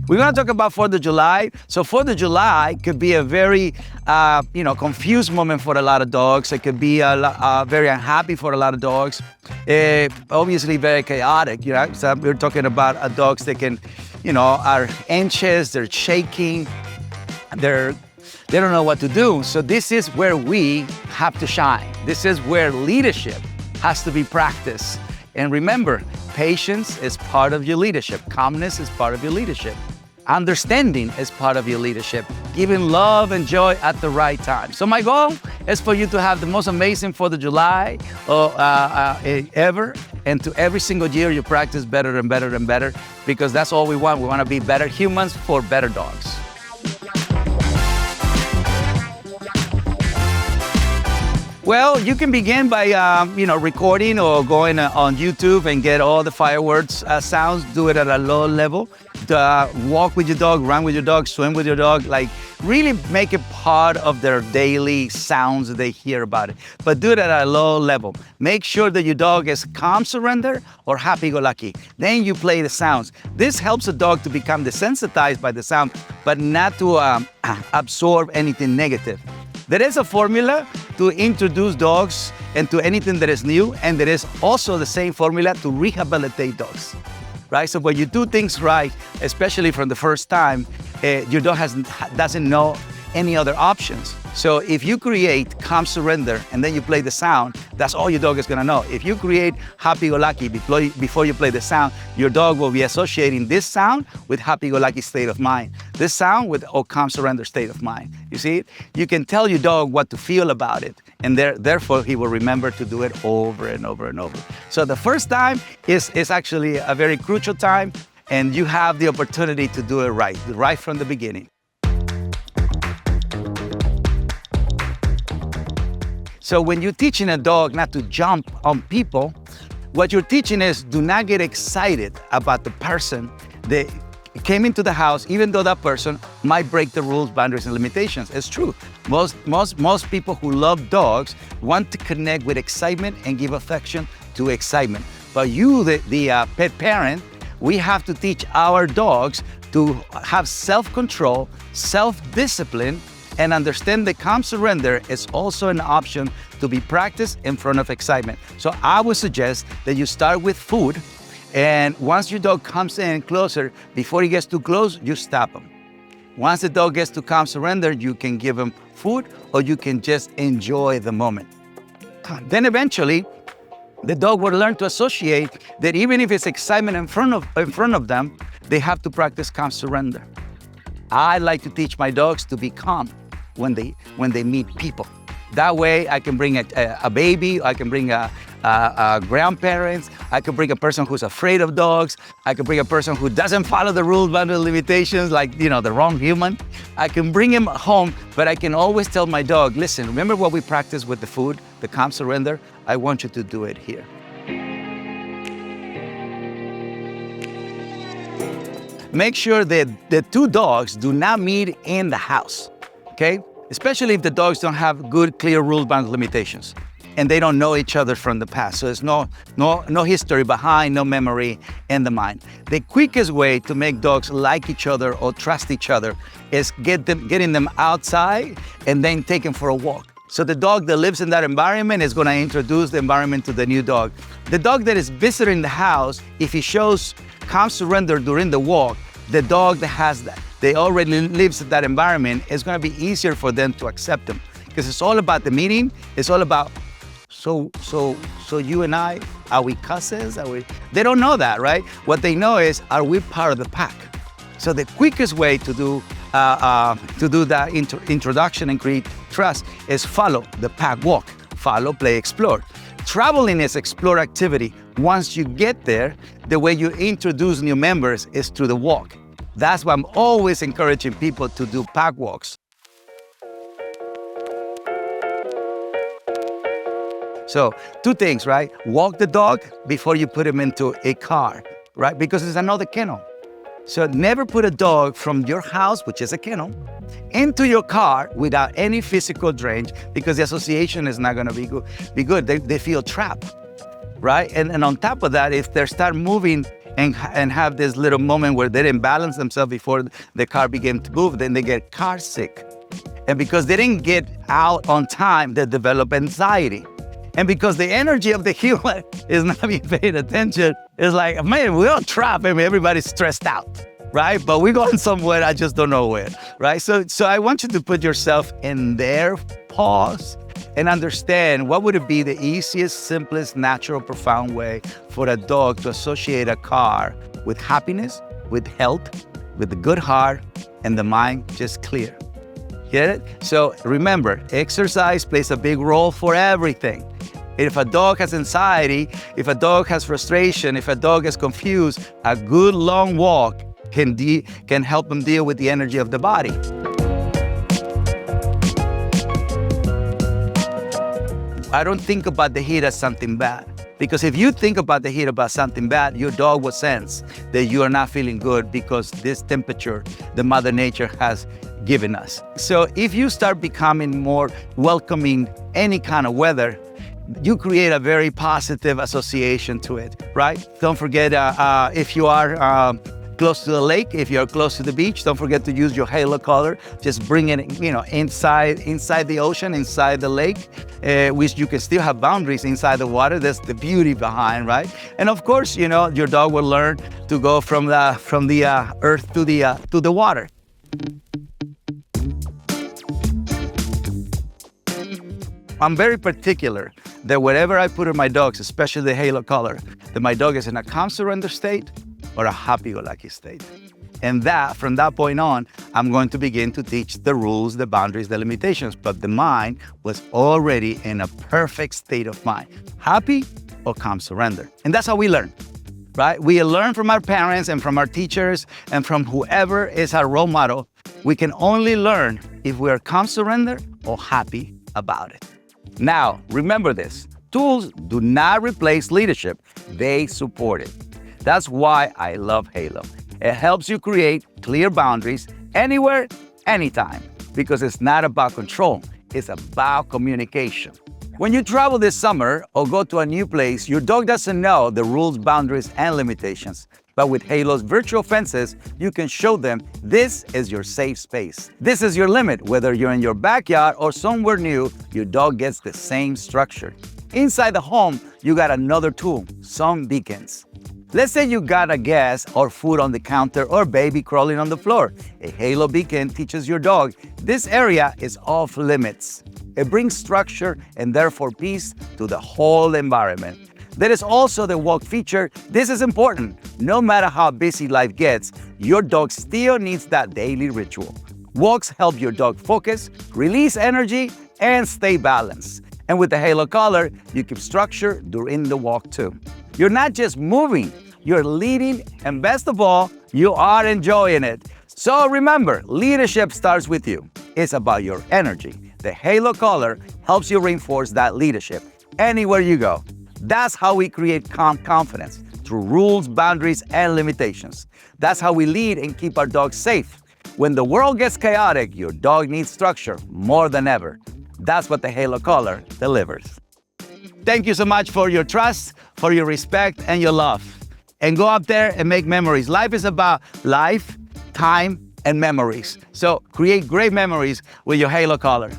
We're going to talk about 4th of July. So 4th of July could be a very, confused moment for a lot of dogs. It could be very unhappy for a lot of dogs. Obviously very chaotic, So we're talking about dogs that can, are anxious, they're shaking, they don't know what to do. So this is where we have to shine. This is where leadership has to be practiced. And remember, patience is part of your leadership. Calmness is part of your leadership. Understanding is part of your leadership. Giving love and joy at the right time. So my goal is for you to have the most amazing 4th of July ever. And to every single year you practice better and better and better, because that's all we want. We want to be better humans for better dogs. Well, you can begin by, recording or going on YouTube and get all the fireworks sounds. Do it at a low level. Walk with your dog, run with your dog, swim with your dog. Like, really make it part of their daily sounds that they hear about it. But do it at a low level. Make sure that your dog is calm, surrender, or happy-go-lucky. Then you play the sounds. This helps a dog to become desensitized by the sound, but not to absorb anything negative. There is a formula to introduce dogs into anything that is new, and there is also the same formula to rehabilitate dogs, right? So when you do things right, especially from the first time, your dog doesn't know any other options. So if you create calm surrender and then you play the sound, that's all your dog is gonna know. If you create happy-go-lucky before you play the sound, your dog will be associating this sound with happy-go-lucky state of mind, this sound with calm surrender state of mind. You see it? You can tell your dog what to feel about it, and therefore he will remember to do it over and over and over. So the first time is actually a very crucial time, and you have the opportunity to do it right from the beginning. So when you're teaching a dog not to jump on people, what you're teaching is do not get excited about the person that came into the house, even though that person might break the rules, boundaries, and limitations. It's true. Most people who love dogs want to connect with excitement and give affection to excitement. But you, the pet parent, we have to teach our dogs to have self-control, self-discipline, and understand that calm surrender is also an option to be practiced in front of excitement. So I would suggest that you start with food, and once your dog comes in closer, before he gets too close, you stop him. Once the dog gets to calm surrender, you can give him food, or you can just enjoy the moment. Then eventually, the dog will learn to associate that even if it's excitement in front of them, they have to practice calm surrender. I like to teach my dogs to be calm when they meet people. That way I can bring a baby, I can bring a grandparents, I can bring a person who's afraid of dogs, I can bring a person who doesn't follow the rules, boundaries, limitations, like, the wrong human. I can bring him home, but I can always tell my dog, listen, remember what we practiced with the food, the calm surrender? I want you to do it here. Make sure that the two dogs do not meet in the house, okay? Especially if the dogs don't have good, clear rules, boundaries, limitations, and they don't know each other from the past. So there's no history behind, no memory in the mind. The quickest way to make dogs like each other or trust each other is getting them outside and then take them for a walk. So the dog that lives in that environment is going to introduce the environment to the new dog. The dog that is visiting the house, if he shows calm surrender during the walk, the dog that already lives in that environment, is going to be easier for them to accept them, because it's all about the meeting. It's all about, so you and I, are we cousins? They don't know that, right? What they know is, are we part of the pack? So the quickest way to do that introduction and create trust is follow the pack walk. Follow, play, explore. Traveling is explore activity. Once you get there, the way you introduce new members is through the walk. That's why I'm always encouraging people to do pack walks. So 2 things, right? Walk the dog before you put him into a car, right? Because it's another kennel. So never put a dog from your house, which is a kennel, into your car without any physical drain, because the association is not going to be good. They feel trapped, right? And on top of that, if they start moving and have this little moment where they didn't balance themselves before the car began to move, then they get car sick. And because they didn't get out on time, they develop anxiety. And because the energy of the human is not being paid attention, it's like, man, we're on trap. I mean, everybody's stressed out, right? But we're going somewhere, I just don't know where, right? So I want you to put yourself in their pause and understand what would it be the easiest, simplest, natural, profound way for a dog to associate a car with happiness, with health, with a good heart, and the mind just clear. Get it? So remember, exercise plays a big role for everything. If a dog has anxiety, if a dog has frustration, if a dog is confused, a good long walk can help them deal with the energy of the body. I don't think about the heat as something bad. Because if you think about the heat about something bad, your dog will sense that you are not feeling good because this temperature the Mother Nature has given us. So if you start becoming more welcoming any kind of weather, you create a very positive association to it, right? Don't forget, if you are close to the lake, if you're close to the beach, don't forget to use your halo color. Just bring it, inside the ocean, inside the lake, which you can still have boundaries inside the water. That's the beauty behind, right? And of course, your dog will learn to go from the earth to the water. I'm very particular that whatever I put in my dogs, especially the halo color, that my dog is in a calm surrender state or a happy-go-lucky state. And from that point on, I'm going to begin to teach the rules, the boundaries, the limitations. But the mind was already in a perfect state of mind, happy or calm surrender. And that's how we learn, right? We learn from our parents and from our teachers and from whoever is our role model. We can only learn if we are calm surrender or happy about it. Now, remember this, tools do not replace leadership, they support it. That's why I love Halo. It helps you create clear boundaries anywhere, anytime, because it's not about control, it's about communication. When you travel this summer or go to a new place, your dog doesn't know the rules, boundaries, and limitations. But with Halo's virtual fences, you can show them this is your safe space. This is your limit. Whether you're in your backyard or somewhere new, your dog gets the same structure. Inside the home, you got another tool, some beacons. Let's say you got a guest or food on the counter or baby crawling on the floor. A Halo beacon teaches your dog this area is off limits. It brings structure and therefore peace to the whole environment. There is also the walk feature. This is important. No matter how busy life gets, your dog still needs that daily ritual. Walks help your dog focus, release energy, and stay balanced. And with the Halo collar, you keep structure during the walk too. You're not just moving, you're leading, and best of all, you are enjoying it. So remember, leadership starts with you. It's about your energy. The Halo collar helps you reinforce that leadership anywhere you go. That's how we create calm confidence, through rules, boundaries, and limitations. That's how we lead and keep our dogs safe. When the world gets chaotic, your dog needs structure more than ever. That's what the Halo collar delivers. Thank you so much for your trust, for your respect, and your love. And go up there and make memories. Life is about life, time, and memories. So create great memories with your Halo collar.